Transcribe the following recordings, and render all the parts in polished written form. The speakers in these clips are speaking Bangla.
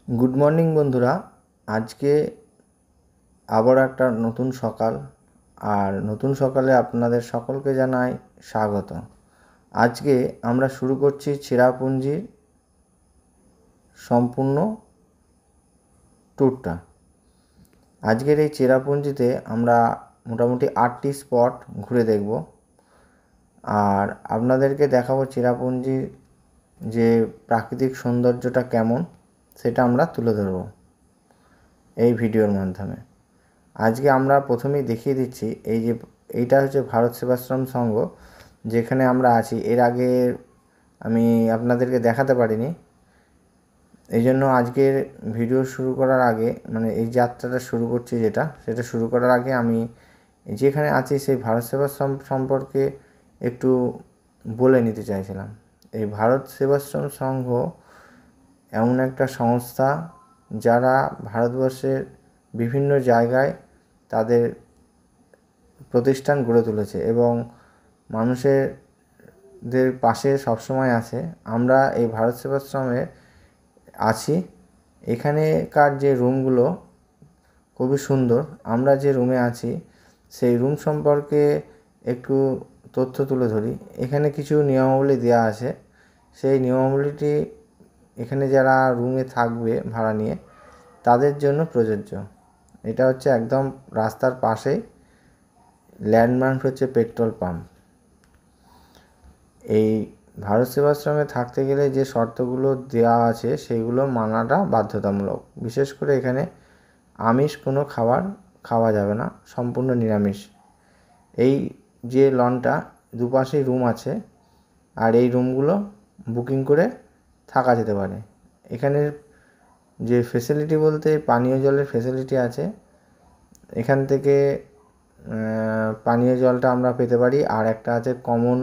গুড মর্নিং বন্ধুরা। আজকে আবার একটা নতুন সকাল, আর নতুন সকালে আপনাদের সকলকে জানাই স্বাগত। আজকে আমরা শুরু করছি চেরাপুঞ্জির সম্পূর্ণ ট্যুরটা। আজকের এই চেরাপুঞ্জিতে আমরা মোটামুটি 8টি স্পট ঘুরে দেখব, আর আপনাদেরকে দেখাবো চেরাপুঞ্জির যে প্রাকৃতিক সৌন্দর্যটা কেমন সেটা আমরা তুলে ধরব এই ভিডিওর মাধ্যমে। আজকে আমরা প্রথমেই দেখিয়ে দিচ্ছি এইটা হচ্ছে ভারত সেবাশ্রম সংঘ, যেখানে আমরা আছি। এর আগে আমি আপনাদেরকে দেখাতে পারিনি, এই জন্য আজকের ভিডিও শুরু করার আগে, মানে এই যাত্রাটা শুরু করছি সেটা শুরু করার আগে আমি যেখানে আছি সেই ভারত সেবাশ্রম সম্পর্কে একটু বলে নিতে চাইছিলাম। এই ভারত সেবাশ্রম সংঘ এমন একটা সংস্থা যারা ভারতবর্ষের বিভিন্ন জায়গায় তাদের প্রতিষ্ঠান গড়ে তুলেছে এবং মানুষদের পাশে সবসময় আছে। আমরা এই ভারত সেবাশ্রমে আছি। এখানেকার যে রুমগুলো খুবই সুন্দর। আমরা যে রুমে আছি সেই রুম সম্পর্কে একটু তথ্য তুলে ধরি। এখানে কিছু নিয়মাবলী দেওয়া আছে। সেই নিয়মাবলীটি এখানে যারা রুমে থাকবে ভাড়া নিয়ে তাদের জন্য প্রযোজ্য। এটা হচ্ছে একদম রাস্তার পাশেই, ল্যান্ডমার্ক হচ্ছে পেট্রোল পাম্প। এই ভারত সেবাশ্রমে থাকতে গেলে যে শর্তগুলো দেওয়া আছে সেইগুলো মানাটা বাধ্যতামূলক। বিশেষ করে এখানে আমিষ কোনো খাবার খাওয়া যাবে না, সম্পূর্ণ নিরামিষ। এই যে লনটা দুপাশেই রুম আছে, আর এই রুমগুলো বুকিং করে থাকা যেতে পারে। এখানে যে ফেসিলিটি বলতে পানীয় জলের ফেসিলিটি আছে। এখান থেকে পানীয় জলটা আমরা পেতে পারি। আর একটা আছে কমন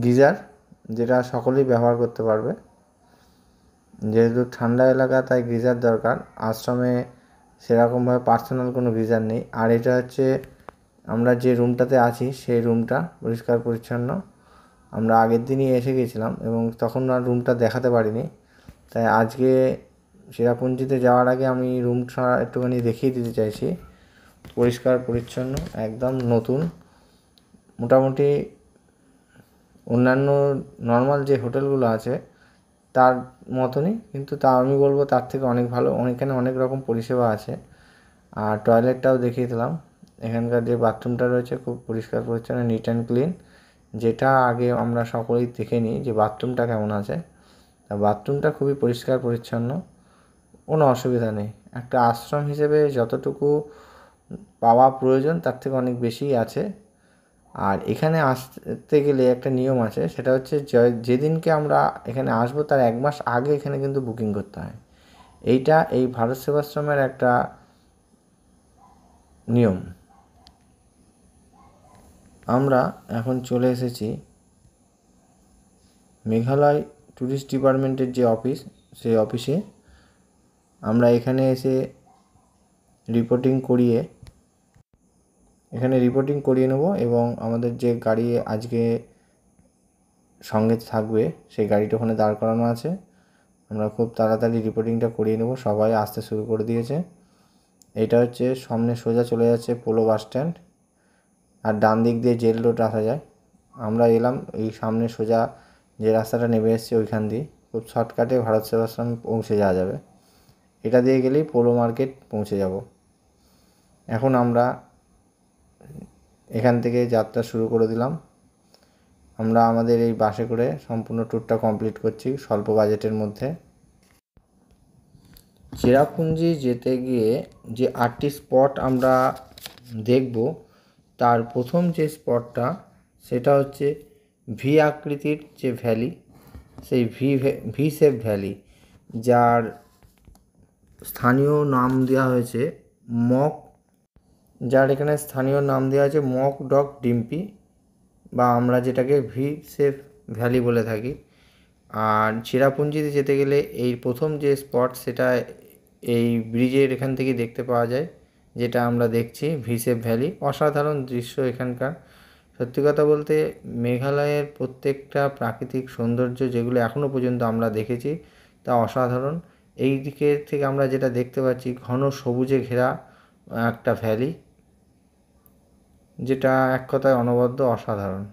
গিজার, যেটা সকলেই ব্যবহার করতে পারবে। যেহেতু ঠান্ডা এলাকা তাই গিজার দরকার। আশ্রমে সেরকমভাবে পার্সোনাল কোনো গিজার নেই। আর এটা হচ্ছে আমরা যে রুমটাতে আছি সেই রুমটা পরিষ্কার পরিচ্ছন্ন। আমরা আগের দিনই এসে গেছিলাম এবং তখন আর রুমটা দেখাতে পারিনি, তাই আজকে চেরাপুঞ্জিতে যাওয়ার আগে আমি রুমটা একটুখানি দেখিয়ে দিতে চাইছি। পরিষ্কার পরিচ্ছন্ন, একদম নতুন। মোটামুটি অন্যান্য নর্মাল যে হোটেলগুলো আছে তার মতনই, কিন্তু তা আমি বলবো তার থেকে অনেক ভালো। এখানে অনেক রকম পরিষেবা আছে। আর টয়লেটটাও দেখিয়ে দিলাম। এখানকার যে বাথরুমটা রয়েছে খুব পরিষ্কার পরিচ্ছন্ন, নিট অ্যান্ড ক্লিন। যেটা আগে আমরা সকলেই দেখে নিই যে বাথরুমটা কেমন আছে। তা বাথরুমটা খুবই পরিষ্কার পরিচ্ছন্ন, কোনো অসুবিধা নেই। একটা আশ্রম হিসেবে যতটুকু পাওয়া প্রয়োজন তার থেকে অনেক বেশিই আছে। আর এখানে আসতে গেলে একটা নিয়ম আছে, সেটা হচ্ছে যেদিনকে আমরা এখানে আসবো তার 1 মাস আগে এখানে কিন্তু বুকিং করতে হয়। এইটা এই ভারত সেবাশ্রমের একটা নিয়ম। আমরা এখন চলে এসেছি মেঘালয় ট্যুরিস্ট ডিপার্টমেন্টের যে অফিস, সেই অফিসে। আমরা এখানে এসে রিপোর্টিং করিয়ে নেব এবং আমাদের যে গাড়ি আজকে সঙ্গে থাকবে সেই গাড়িটা ওখানে দাঁড় করানো আছে। আমরা খুব তাড়াতাড়ি রিপোর্টিংটা করিয়ে নেব। সবাই আসতে শুরু করে দিয়েছে। এটা হচ্ছে সামনে সোজা চলে যাচ্ছে পোলো বাস স্ট্যান্ড, আর ডান দিক দিয়ে জেল রোড আসা যায়। আমরা এলাম এই সামনে সোজা যে রাস্তাটা নেমে এসেছে ওইখান দিয়ে খুব শর্টকাটে ভারত সেবাশ্রম পৌঁছে যাওয়া যাবে। এটা দিয়ে গেলেই পোলো মার্কেট পৌঁছে যাব। এখন আমরা এখান থেকে যাত্রা শুরু করে দিলাম। আমরা আমাদের এই বাসে করে সম্পূর্ণ ট্যুরটা কমপ্লিট করছি স্বল্প বাজেটের মধ্যে। চেরাপুঞ্জি যেতে গিয়ে যে 8টি স্পট আমরা দেখব, তার প্রথম যে স্পটটা সেটা হচ্ছে ভি আকৃতির যে ভ্যালি, সেই ভি শেপ ভ্যালি, যার স্থানীয় নাম দেওয়া হয়েছে মক ডক ডিম্পি, বা আমরা যেটাকে ভি শেপ ভ্যালি বলে থাকি। আর চেরাপুঞ্জিতে যেতে গেলে এই প্রথম যে স্পট সেটা এই ব্রিজের এখান থেকে দেখতে পাওয়া যায়, যেটা আমরা দেখছি ভি শেপ ভ্যালি। অসাধারণ দৃশ্য এখানকার, সত্যি কথা বলতে মেঘালয়ের প্রত্যেকটা প্রাকৃতিক সৌন্দর্য যেগুলো এখনও পর্যন্ত আমরা দেখেছি তা অসাধারণ। এই দিকে থেকে আমরা যেটা দেখতে পাচ্ছি ঘন সবুজে ঘেরা একটা ভ্যালি, যেটা এক কথায় অনবদ্য অসাধারণ।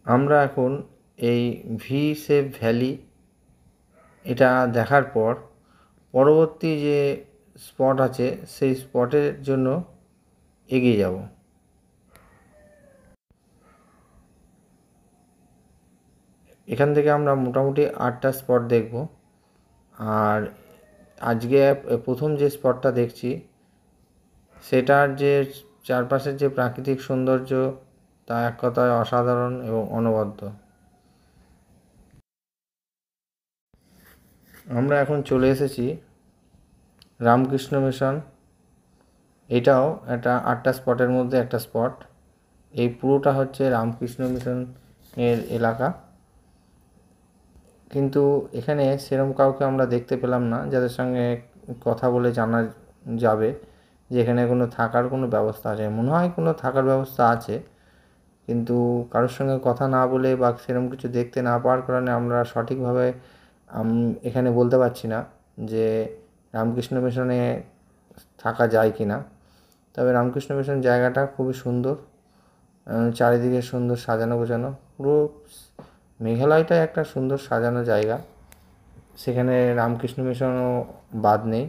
আমরা এখন এই ভি শেপ ভ্যালি এটা দেখার পর পরবর্তী যে স্পট আছে সেই স্পটের জন্য এগিয়ে যাব। এখান থেকে আমরা মোটামুটি 8টা স্পট দেখব। আর আজকে প্রথম যে স্পটটা দেখছি সেটার যে চারপাশের যে প্রাকৃতিক সৌন্দর্য তা এক কথায় অসাধারণ এবং অনবদ্য। আমরা এখন চলে এসেছি রামকৃষ্ণ মিশন। এটাও একটা 8টা স্পটের মধ্যে একটা স্পট। এই পুরোটা হচ্ছে রামকৃষ্ণ মিশনের এলাকা, কিন্তু এখানে সেরকম কাউকে আমরা দেখতে পেলাম না যাদের সঙ্গে কথা বলে জানা যাবে যে এখানে কোনো থাকার কোনো ব্যবস্থা আছে। মনে হয় কোনো থাকার ব্যবস্থা আছে, কিন্তু কারোর সঙ্গে কথা না বলে বা সেরকম কিছু দেখতে না পাওয়ার কারণে আমরা সঠিকভাবে এখানে বলতে পারছি না যে রামকৃষ্ণ মিশনে থাকা যায় কি না। তবে রামকৃষ্ণ মিশন জায়গাটা খুবই সুন্দর, চারিদিকে সুন্দর সাজানো গোছানো। পুরো মেঘালয়টাই একটা সুন্দর সাজানো জায়গা, সেখানে রামকৃষ্ণ মিশনও বাদ নেই।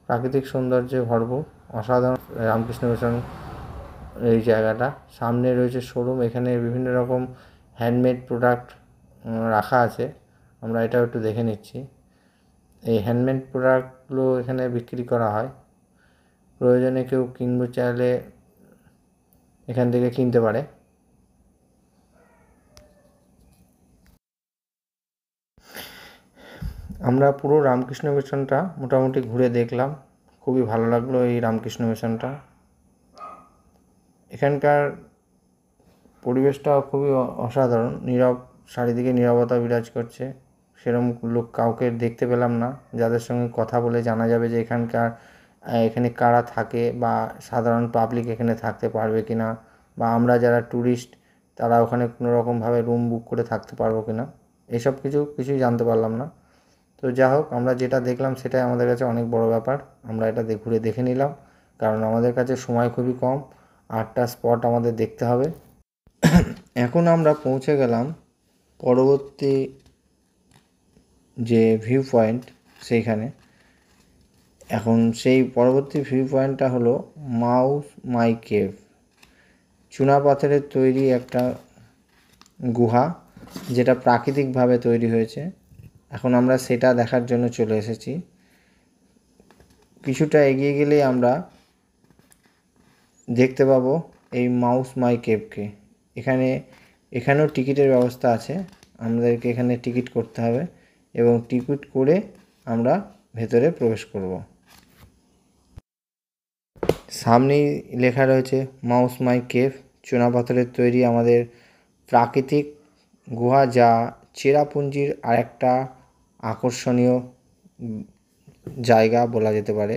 প্রাকৃতিক সৌন্দর্যে ভরপুর, অসাধারণ রামকৃষ্ণ মিশন এই জায়গাটা। সামনে রয়েছে শোরুম, এখানে বিভিন্ন রকম হ্যান্ডমেড প্রোডাক্ট রাখা আছে। আমরা এটাও একটু দেখে নিচ্ছি। এই হ্যান্ডমেড প্রোডাক্টগুলো এখানে বিক্রি করা হয়, প্রয়োজনে কেউ কিনতে চাইলে এখান থেকে কিনতে পারে। আমরা পুরো রামকৃষ্ণ মিশনটা মোটামুটি ঘুরে দেখলাম, খুবই ভালো লাগলো এই রামকৃষ্ণ মিশনটা। এখানকার পরিবেশটা খুবই অসাধারণ, নীরব, চারিদিকে নীরবতা বিরাজ করছে। সেরকম লোক কাউকে দেখতে পেলাম না যাদের সঙ্গে কথা বলে জানা যাবে যে এখানে কারা থাকে বা সাধারণ পাবলিক এখানে থাকতে পারবে কি না, বা আমরা যারা ট্যুরিস্ট তারা ওখানে কোনো রকমভাবে রুম বুক করে থাকতে পারবো কি না, এসব কিছুই জানতে পারলাম না। তো যা হোক, আমরা যেটা দেখলাম সেটাই আমাদের কাছে অনেক বড় ব্যাপার। আমরা এটা ঘুরে দেখে নিলাম, কারণ আমাদের কাছে সময় খুবই কম, 8টা স্পট আমাদের দেখতে হবে। এখন আমরা পৌঁছে গেলাম পরবর্তী যে ভিউ পয়েন্ট সেইখানে। এখন সেই পরবর্তী ভিউ পয়েন্টটা হলো মাউস মাই কেভ, চুনা পাথরের তৈরি একটা গুহা, যেটা প্রাকৃতিকভাবে তৈরি হয়েছে। এখন আমরা সেটা দেখার জন্য চলে এসেছি। কিছুটা এগিয়ে গেলেই আমরা দেখতে পাবো এই মাউস মাই কেভকে। এখানেও টিকিটের ব্যবস্থা আছে, আমাদেরকে এখানে টিকিট করতে হবে এবং টিকিট করে আমরা ভেতরে প্রবেশ করব। সামনেই লেখা রয়েছে মাউস মাই কেভ, চুনাপাথরের তৈরি আমাদের প্রাকৃতিক গুহা, যা চেরাপুঞ্জির আরেকটা আকর্ষণীয় জায়গা বলা যেতে পারে।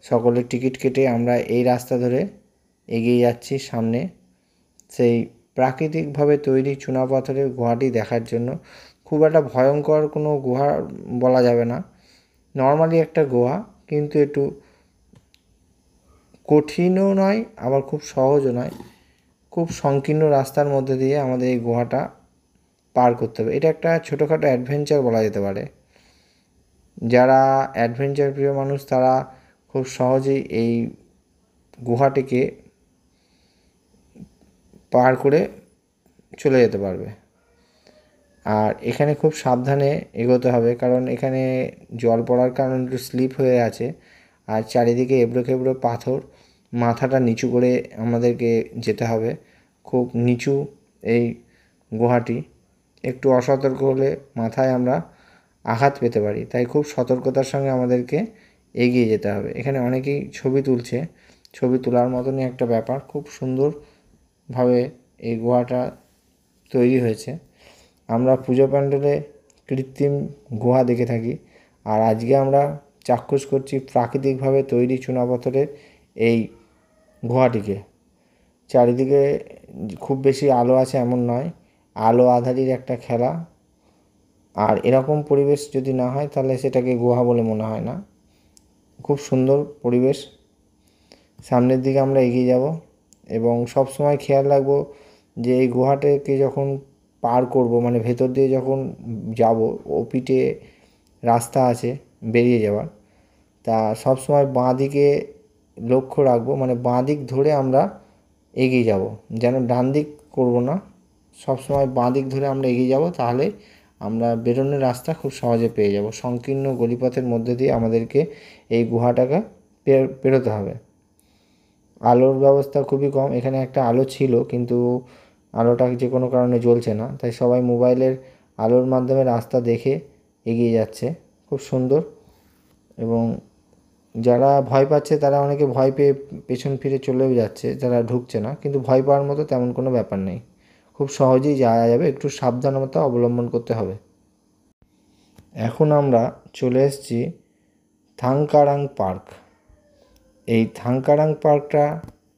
সকলের টিকিট কেটে আমরা এই রাস্তা ধরে এগিয়ে যাচ্ছি সামনে সেই প্রাকৃতিকভাবে তৈরি চুনাপাথরের গুহাটি দেখার জন্য। খুব একটা ভয়ঙ্কর কোনো গুহা বলা যাবে না, নর্মালি একটা গুহা, কিন্তু একটু কঠিনও নয় আবার খুব সহজও নয়। খুব সংকীর্ণ রাস্তার মধ্যে দিয়ে আমাদের এই গুহাটা পার করতে হবে। এটা একটা ছোটোখাটো অ্যাডভেঞ্চার বলা যেতে পারে। যারা অ্যাডভেঞ্চার প্রিয় মানুষ তারা খুব সহজেই এই গুহাটিকে পার করে চলে যেতে পারবে। আর এখানে খুব সাবধানে এগোতে হবে, কারণ এখানে জল পড়ার কারণে একটু স্লিপ হয়ে আছে, আর চারিদিকে এবড়ো খেবড়ো পাথর। মাথাটা নিচু করে আমাদেরকে যেতে হবে, খুব নিচু এই গুহাটি। একটু অসতর্ক হলে মাথায় আমরা আঘাত পেতে পারি, তাই খুব সতর্কতার সঙ্গে আমাদেরকে এগিয়ে যেতে হবে। এখানে অনেকেই ছবি তুলছে, ছবি তোলার মতনই একটা ব্যাপার। খুব সুন্দরভাবে এই গুহাটা তৈরি হয়েছে। আমরা পুজো প্যান্ডেলে কৃত্রিম গুহা দেখে থাকি, আর আজকে আমরা চাক্ষুষ করছি প্রাকৃতিকভাবে তৈরি চুনাপাথরের এই গুহাটিকে। চারিদিকে খুব বেশি আলো আছে এমন নয়, আলো আঁধারির একটা খেলা। আর এরকম পরিবেশ যদি না হয় তাহলে সেটাকে গুহা বলে মনে হয় না। খুব সুন্দর পরিবেশ। সামনের দিকে আমরা এগিয়ে যাব এবং সব সময় খেয়াল রাখবো যে এই গুহাটাকে যখন পার করব, মানে ভেতর দিয়ে যখন যাব, ও পিঠে রাস্তা আছে বেরিয়ে যাওয়ার, তা সব সময় বাঁ দিকে লক্ষ্য রাখবো, মানে বাঁ দিক ধরে আমরা এগিয়ে যাব, যেন ডান দিক করব না। সব সময় বাঁ দিক ধরে আমরা এগিয়ে যাব, তাহলে আমরা বেরোনোর রাস্তা খুব সহজে পেয়ে যাব। সংকীর্ণ গলিপথের মধ্যে দিয়ে আমাদেরকে এই গুহাটাকে পেরোতে হবে। আলোর ব্যবস্থা খুবই কম। এখানে একটা আলো ছিল, কিন্তু আলোটা যে কোনো কারণে জ্বলছে না, তাই সবাই মোবাইলের আলোর মাধ্যমে রাস্তা দেখে এগিয়ে যাচ্ছে। খুব সুন্দর। এবং যারা ভয় পাচ্ছে তারা অনেকে ভয় পেয়ে পেছন ফিরে চলেও যাচ্ছে, যারা ঢুকছে না, কিন্তু ভয় পাওয়ার মতো তেমন কোনো ব্যাপার নেই, খুব সহজেই যাওয়া যাবে, একটু সাবধানতা অবলম্বন করতে হবে। এখন আমরা চলে এসেছি থাংকারাং পার্ক। এই থাংকারাং পার্কটা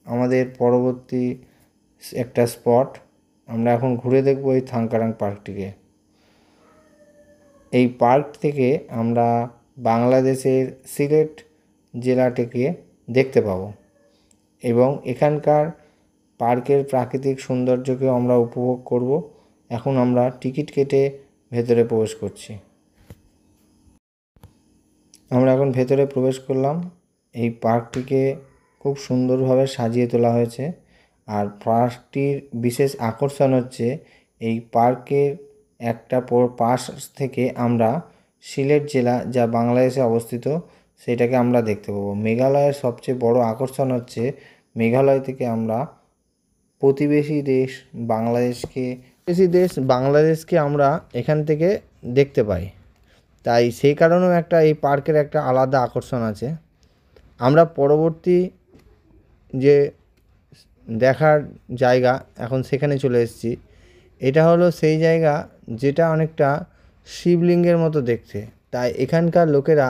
আমাদের পরবর্তী একটা স্পট। আমরা এখন ঘুরে দেখব এই থাংকারাং পার্কটিকে। এই পার্ক থেকে আমরা বাংলাদেশের সিলেট জেলাটিকে দেখতে পাবো এবং এখানকার পার্কের প্রাকৃতিক সৌন্দর্যকে আমরা উপভোগ করব। এখন আমরা টিকিট কেটে ভেতরে প্রবেশ করছি। আমরা এখন ভেতরে প্রবেশ করলাম। এই পার্কটিকে খুব সুন্দরভাবে সাজিয়ে তোলা হয়েছে। আর পার্কটির বিশেষ আকর্ষণ হচ্ছে এই পার্কের একটা পাশ থেকে আমরা সিলেট জেলা, যা বাংলাদেশে অবস্থিত, সেটাকে আমরা দেখতে পাবো। মেঘালয়ের সবচেয়ে বড় আকর্ষণ হচ্ছে মেঘালয় থেকে আমরা প্রতিবেশী দেশ বাংলাদেশকে আমরা এখান থেকে দেখতে পাই। তাই সেই কারণেও এই পার্কের একটা আলাদা আকর্ষণ আছে। আমরা পরবর্তী যে দেখার জায়গা এখন সেখানে চলে এসেছি। এটা হলো সেই জায়গা যেটা অনেকটা শিবলিঙ্গের মতো দেখতে, তাই এখানকার লোকেরা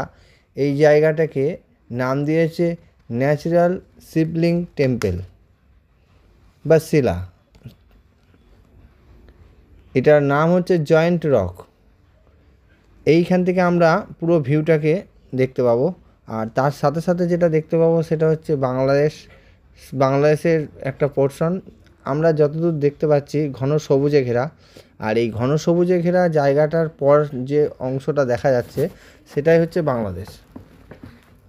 এই জায়গাটাকে নাম দিয়েছে ন্যাচারাল শিবলিঙ্গ টেম্পল বা শিলা। এটার নাম হচ্ছে জয়েন্ট রক। এইখান থেকে আমরা পুরো ভিউটাকে দেখতে পাবো। আর তার সাথে সাথে যেটা দেখতে পাবো সেটা হচ্ছে বাংলাদেশের একটা পোর্শন। আমরা যতদূর দেখতে পাচ্ছি ঘন সবুজে ঘেরা, আর এই ঘন সবুজে ঘেরা জায়গাটার পর যে অংশটা দেখা যাচ্ছে সেটাই হচ্ছে বাংলাদেশ।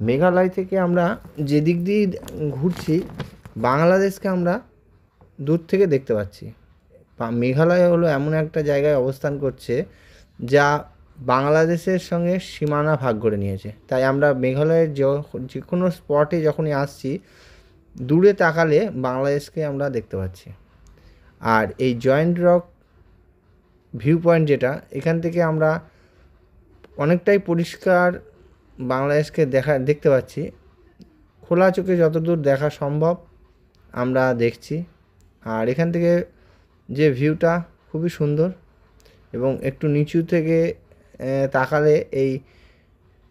মেঘালয় থেকে আমরা যেদিক দিয়ে ঘুরছি বাংলাদেশকে আমরা দূর থেকে দেখতে পাচ্ছি। মেঘালয় হলো এমন একটা জায়গায় অবস্থান করছে যা বাংলাদেশের সঙ্গে সীমানা ভাগ করে নিয়েছে। তাই আমরা মেঘালয়ের যে কোনো স্পটে যখনই আসছি দূরে তাকালে বাংলাদেশকে আমরা দেখতে পাচ্ছি। আর এই জয়েন্ট রক ভিউ পয়েন্ট যেটা, এখান থেকে আমরা অনেকটাই পরিষ্কার বাংলাদেশকে দেখতে পাচ্ছি। খোলা চোখে যতদূর দেখা সম্ভব আমরা দেখছি। আর এখান থেকে যে ভিউটা খুবই সুন্দর এবং একটু নিচু থেকে তাকালে এই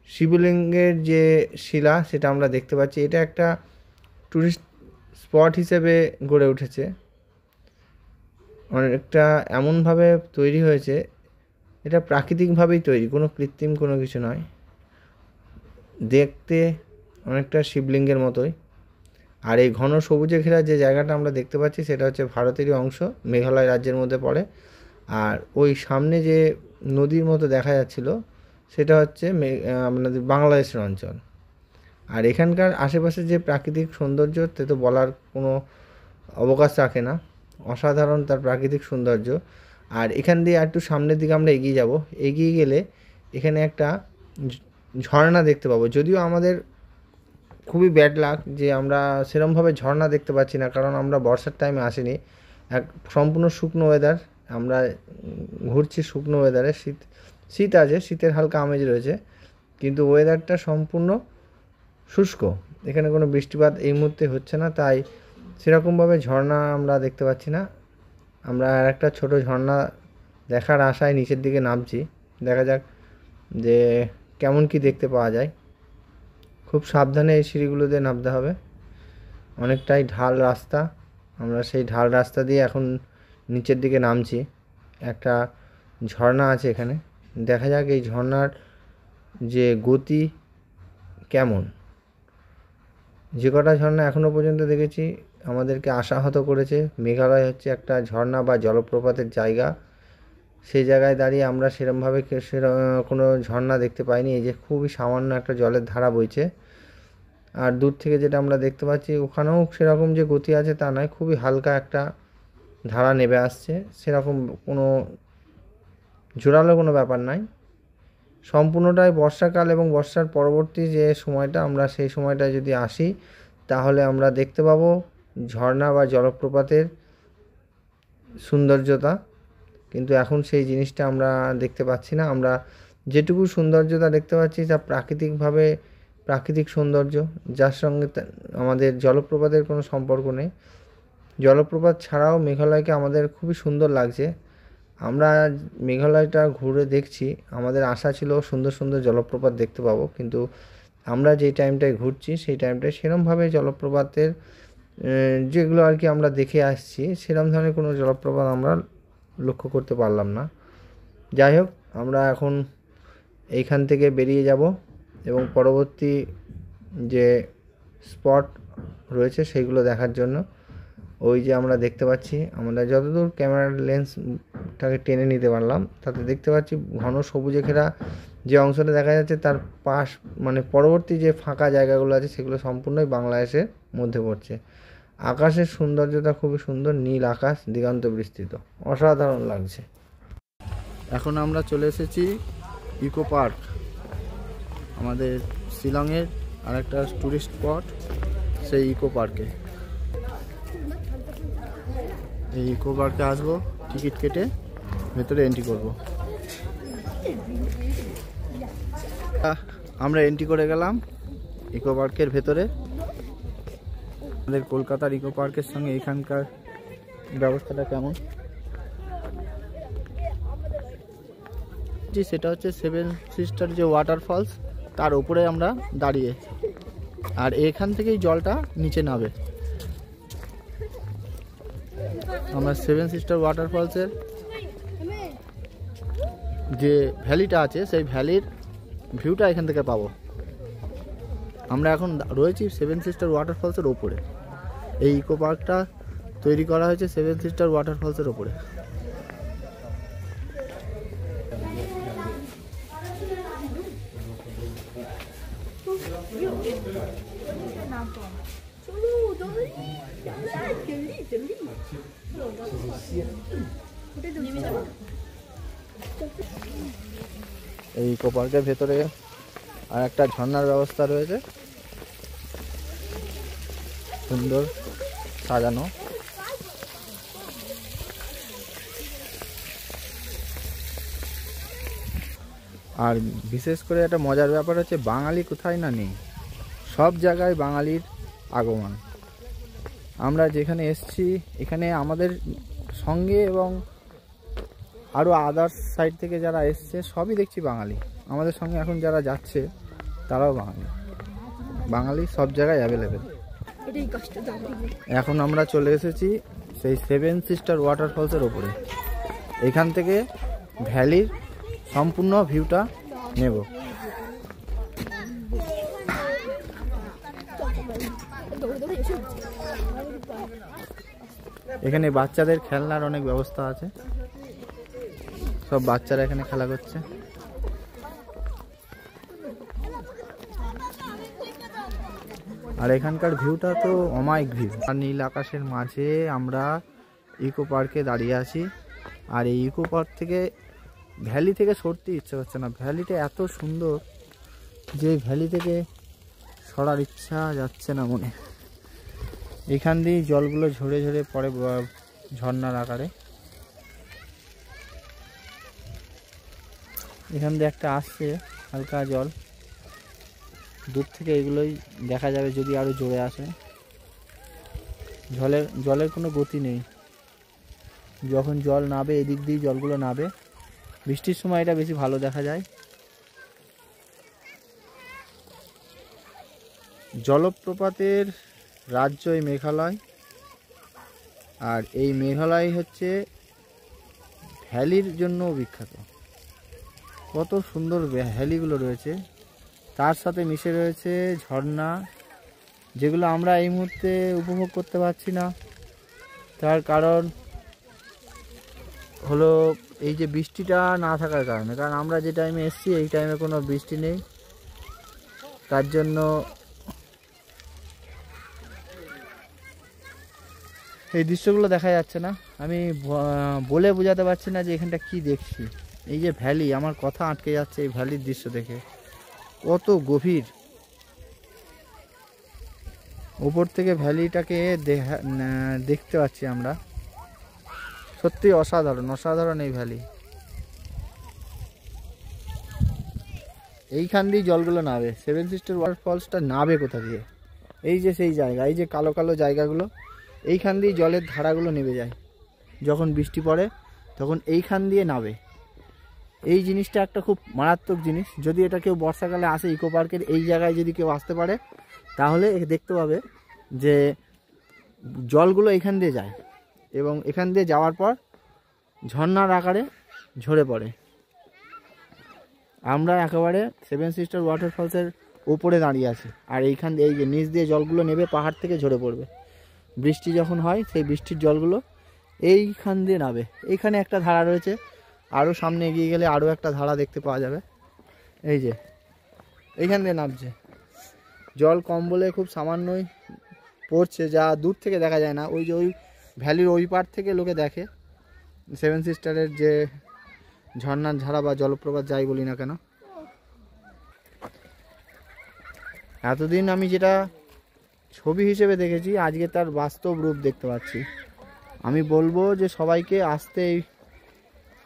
শিবলিঙ্গের যে শিলা সেটা আমরা দেখতে পাচ্ছি। এটা একটা টুরিস্ট স্পট হিসেবে গড়ে উঠেছে। অনেকটা এমনভাবে তৈরি হয়েছে, এটা প্রাকৃতিকভাবেই তৈরি, কোনো কৃত্রিম কোনো কিছু নয়। দেখতে অনেকটা শিবলিঙ্গের মতোই। আর এই ঘন সবুজে ঘেরা যে জায়গাটা আমরা দেখতে পাচ্ছি সেটা হচ্ছে ভারতেরই অংশ, মেঘালয় রাজ্যের মধ্যে পড়ে। আর ওই সামনে যে নদীর মতো দেখা যাচ্ছিল সেটা হচ্ছে আপনাদের বাংলাদেশের অঞ্চল। আর এখানকার আশেপাশে যে প্রাকৃতিক সৌন্দর্য তে তো বলার কোনো অবকাশ রাখে না। অসাধারণ তার প্রাকৃতিক সৌন্দর্য। আর এখান দিয়ে একটু সামনের দিকে আমরা এগিয়ে যাব। এগিয়ে গেলে এখানে একটা ঝর্ণা দেখতে পাবো। যদিও আমাদের খুবই ব্যাড লাক যে আমরা সেরমভাবে ঝর্ণা দেখতে পাচ্ছি না, কারণ আমরা বর্ষার টাইমে আসিনি। সম্পূর্ণ শুকনো ওয়েদার। আমরা ঘুরছি শুকনো ওয়েদারে। শীত আছে, শীতের হালকা আমেজ রয়েছে, কিন্তু ওয়েদারটা সম্পূর্ণ শুষ্ক। এখানে কোনো বৃষ্টিপাত এই মুহূর্তে হচ্ছে না, তাই সেরকমভাবে ঝর্ণা আমরা দেখতে পাচ্ছি না। আমরা আর একটা ছোটো ঝর্ণা দেখার আশায় নিচের দিকে নামছি। দেখা যাক যে কেমন কি দেখতে পাওয়া যায়। খুব সাবধানে এই সিঁড়িগুলো দিয়ে নামতে হবে, অনেকটাই ঢাল রাস্তা। আমরা সেই ঢাল রাস্তা দিয়ে এখন নিচের দিকে নামছি। একটা ঝর্ণা আছে এখানে, দেখা যাক এই ঝর্ণার যে গতি কেমন। যে কটা ঝর্ণা এখনও পর্যন্ত দেখেছি আমাদেরকে আশাহত করেছে। মেঘালয় হচ্ছে একটা ঝর্ণা বা জলপ্রপাতের জায়গা, সেই জায়গায় দাঁড়িয়ে আমরা সেরমভাবে কোনো ঝর্ণা দেখতে পাইনি। এই যে খুবই সামান্য একটা জলের ধারা বইছে, আর দূর থেকে যেটা আমরা দেখতে পাচ্ছি ওখানেও সেরকম যে গতি আছে তা নয়, খুবই হালকা একটা ধারা নেমে আসছে, সেরকম কোনো জোরালো কোনো ব্যাপার নাই। সম্পূর্ণটাই বর্ষাকাল এবং বর্ষার পরবর্তী যে সময়টা, আমরা সেই সময়টায় যদি আসি তাহলে আমরা দেখতে পাবো ঝর্ণা বা জলপ্রপাতের সৌন্দর্যতা। কিন্তু এখন সেই জিনিসটা আমরা দেখতে পাচ্ছি না। আমরা যেটুকু সৌন্দর্যতা দেখতে পাচ্ছি তা প্রাকৃতিকভাবে প্রাকৃতিক সৌন্দর্য, যার সঙ্গে আমাদের জলপ্রপাতের কোনো সম্পর্ক নেই। জলপ্রপাত ছাড়াও মেঘালয়কে আমাদের খুবই সুন্দর লাগছে। আমরা মেঘালয়টা ঘুরে দেখছি, আমাদের আশা ছিল সুন্দর সুন্দর জলপ্রপাত দেখতে পাবো, কিন্তু আমরা যেই টাইমটায় ঘুরছি সেই টাইমটায় সেরমভাবে জলপ্রপাতের যেগুলো আর কি আমরা দেখে আসছি সেরম ধরনের কোনো জলপ্রপাত আমরা লক্ষ্য করতে পারলাম না। যাই হোক, আমরা এখন এইখান থেকে বেরিয়ে যাব এবং পরবর্তী যে স্পট রয়েছে সেইগুলো দেখার জন্য। ওই যে আমরা দেখতে পাচ্ছি, আমরা যতদূর ক্যামেরার লেন্সটাকে টেনে নিতে পারলাম তাতে দেখতে পাচ্ছি ঘন সবুজে ঘেরা যে অংশটা দেখা যাচ্ছে তার পাশ মানে পরবর্তী যে ফাঁকা জায়গাগুলো আছে সেগুলো সম্পূর্ণই বাংলাদেশের মধ্যে পড়ছে। আকাশের সৌন্দর্যটা খুবই সুন্দর, নীল আকাশ দিগন্ত বিস্তৃত, অসাধারণ লাগছে। এখন আমরা চলে এসেছি ইকো পার্ক, আমাদের শিলংয়ের আরেকটা টুরিস্ট স্পট, সেই ইকো পার্কে। এই ইকো পার্কে আসবো, টিকিট কেটে ভেতরে এন্ট্রি করব। আমরা এন্ট্রি করে গেলাম ইকো পার্কের ভেতরে। আমাদের কলকাতার ইকো পার্কের সঙ্গে এখানকার ব্যবস্থাটা কেমন, সেটা হচ্ছে 7 সিস্টার যে ওয়াটারফলস, তার উপরে আমরা দাঁড়িয়ে, আর এখান থেকেই জলটা নিচে নামে। আমরা 7 সিস্টার ওয়াটারফলসের যে ভ্যালিটা আছে সেই ভ্যালির ভিউটা এখান থেকে পাবো। আমরা এখন রয়েছি 7 সিস্টার ওয়াটারফলসের ওপরে। এই ইকো পার্কটা তৈরি করা হয়েছে 7 সিস্টার ওয়াটারফলসের ওপরে। এই ইকো পার্কের ভেতরে আর একটা ঝর্ণার ব্যবস্থা রয়েছে, সুন্দর সাজানো। আর বিশেষ করে একটা মজার ব্যাপার হচ্ছে বাঙালি কোথায় না নেই, সব জায়গায় বাঙালির আগমন। আমরা যেখানে এসছি এখানে আমাদের সঙ্গে এবং আরও আদার্স সাইড থেকে যারা এসছে সবই দেখছি বাঙালি। আমাদের সঙ্গে এখন যারা যাচ্ছে তারাও বাঙালি। বাঙালি সব জায়গায় অ্যাভেলেবেল। এখন আমরা চলে এসেছি সেই 7 সিস্টার ওয়াটারফলসের ওপরে। এখান থেকে ভ্যালির সম্পূর্ণ ভিউটা নেব। এখানে বাচ্চাদের খেলনার অনেক ব্যবস্থা আছে, সব বাচ্চারা এখানে খেলা করছে। আর এখানকার ভিউটা তো অমায়িক ভিউ। আর নীল আকাশের মাঝে আমরা ইকো পার্কে দাঁড়িয়ে আছি। আর এই ইকো পার্ক থেকে ভ্যালি থেকে সরতে ইচ্ছে করছে না। ভ্যালিটা এত সুন্দর যে ভ্যালি থেকে সরার ইচ্ছা যাচ্ছে না মনে। এখান দিয়ে জলগুলো ঝরে ঝরে পড়ে ঝর্ণার আকারে। এখান দিয়ে একটা আসছে হালকা জল, দূর থেকে এগুলোই দেখা যাবে যদি আরো জোরে আসে। জলের কোনো গতি নেই, যখন জল নাবে এদিক দিয়ে জলগুলো নাবে। বৃষ্টির সময় এটা বেশি ভালো দেখা যায়। জলপ্রপাতের রাজ্য এই মেঘালয়। আর এই মেঘালয় হচ্ছে ভ্যালির জন্য বিখ্যাত। কত সুন্দর ভ্যালিগুলো রয়েছে, তার সাথে মিশে রয়েছে ঝর্ণা, যেগুলো আমরা এই মুহূর্তে উপভোগ করতে পারছি না। তার কারণ হলো এই যে বৃষ্টিটা না থাকার কারণে, কারণ আমরা যে টাইমে এসেছি এই টাইমে কোনো বৃষ্টি নেই, তার জন্য এই দৃশ্যগুলো দেখা যাচ্ছে না। আমি বলে বোঝাতে পারছি না যে এখানটা কি দেখছি। এই যে ভ্যালি, আমার কথা আটকে যাচ্ছে এই ভ্যালির দৃশ্য দেখে, কত গভীর। উপর থেকে ভ্যালিটাকে দেখতে পাচ্ছি আমরা, সত্যি অসাধারণ অসাধারণ এই ভ্যালি। এইখান দিয়ে জলগুলো নাবে, সেভেন সিস্টার ওয়াটারফলসটা নাবে কোথা দিয়ে? এই যে সেই জায়গা, এই যে কালো কালো জায়গাগুলো, এইখান দিয়ে জলের ধারাগুলো নেমে যায়। যখন বৃষ্টি পড়ে তখন এইখান দিয়ে নাবে। এই জিনিসটা একটা খুব মারাত্মক জিনিস। যদি এটা কেউ বর্ষাকালে আসে ইকো পার্কের এই জায়গায়, যদি কেউ আসতে পারে তাহলে দেখতে পাবে যে জলগুলো এখান দিয়ে যায় এবং এখান দিয়ে যাওয়ার পর ঝর্ণার আকারে ঝরে পড়ে। আমরা একেবারে সেভেন সিস্টার ওয়াটারফলসের উপরে দাঁড়িয়ে আছি, আর এইখান দিয়ে এই যে নিচ দিয়ে জলগুলো নেবে পাহাড় থেকে ঝরে পড়বে। বৃষ্টি যখন হয় সেই বৃষ্টির জলগুলো এইখান দিয়ে নাবে। এইখানে একটা ধারা রয়েছে, আরও সামনে এগিয়ে গেলে আরও একটা ধারা দেখতে পাওয়া যাবে। এই যে এইখান দিয়ে নামছে, জল কম বলে খুব সামান্যই পড়ছে, যা দূর থেকে দেখা যায় না। ওই যে ওই ভ্যালির ওই পার থেকে লোকে দেখে সেভেন সিস্টারের যে ঝর্ণার ধারা বা জলপ্রপাত যাই বলি না কেন। এতদিন আমি যেটা ছবি হিসেবে দেখেছি, আজকে তার বাস্তব রূপ দেখতে পাচ্ছি। আমি বলবো যে সবাইকে আসতে এই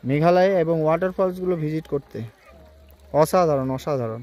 মেঘালয় এবং ওয়াটারফলসগুলো ভিজিট করতে। অসাধারণ অসাধারণ।